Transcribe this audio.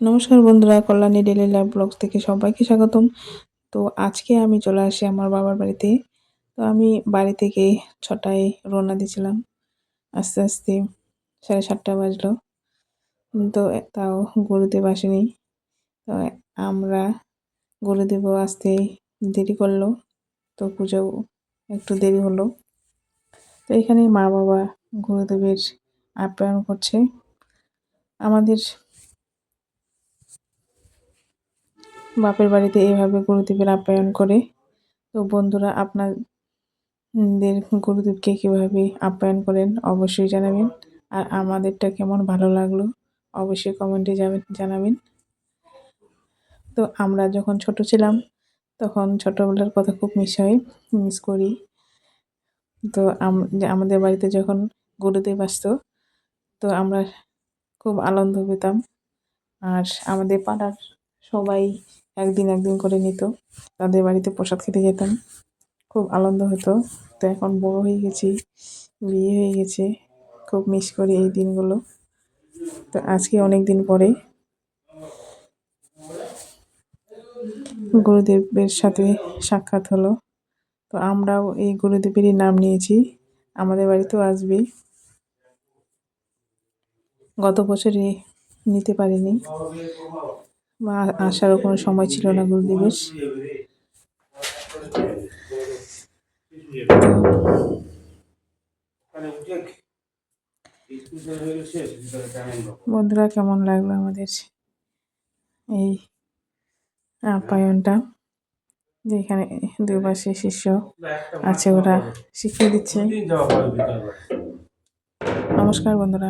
নমস্কার বন্ধুরা, Kalyani daily life blogs থেকে সবাইকে স্বাগতম। তো আজকে আমি চলে আসি আমার বাবার বাড়িতে। তো আমি বাড়ি থেকে 6টায় রওনা দিয়েছিলাম। আস্তে আস্তে 7:30 বাজলো। তো তাও গুরুদেব আসেনি। তো আমরা গুরুদেব আসতে দেরি করলো, তো পুজো একটু দেরি হলো। তো এখানে মা বাবা গুরুদেবের আপ্যায়ন করছে। আমাদের বাপের বাড়িতে এভাবে গুরুদেবের আপ্যায়ন করে। তো বন্ধুরা, আপনাদের গুরুদেবকে কীভাবে আপ্যায়ন করেন অবশ্যই জানাবেন। আর আমাদেরটা কেমন ভালো লাগলো অবশ্যই কমেন্টে জানাবেন। তো আমরা যখন ছোট ছিলাম তখন ছোটোবেলার কথা খুব মিস করি। তো আমাদের বাড়িতে যখন গুরুদেব আসতো, তো আমরা খুব আনন্দ পেতাম। আর আমাদের পাড়ার সবাই একদিন করে নিত, তাদের বাড়িতে প্রসাদ খেতে যেতাম, খুব আনন্দ হতো। তো এখন বড় হয়ে গেছি, বিয়ে হয়ে গেছে, খুব মিস করি এই দিনগুলো। তো আজকে অনেক দিন পরে গুরুদেবের সাথে সাক্ষাৎ হলো। তো আমরাও এই গুরুদেবেরই নাম নিয়েছি, আমাদের বাড়িতেও আসবে। গত বছরে নিতে পারিনি বা আসারও কোনো সময় ছিল না গুরুদেবের। বন্ধুরা, কেমন লাগলো আমাদের এই আপ্যায়নটা? যেখানে দুই পাশে শিষ্য আছে, ওরা শিখিয়ে দিচ্ছে। নমস্কার বন্ধুরা।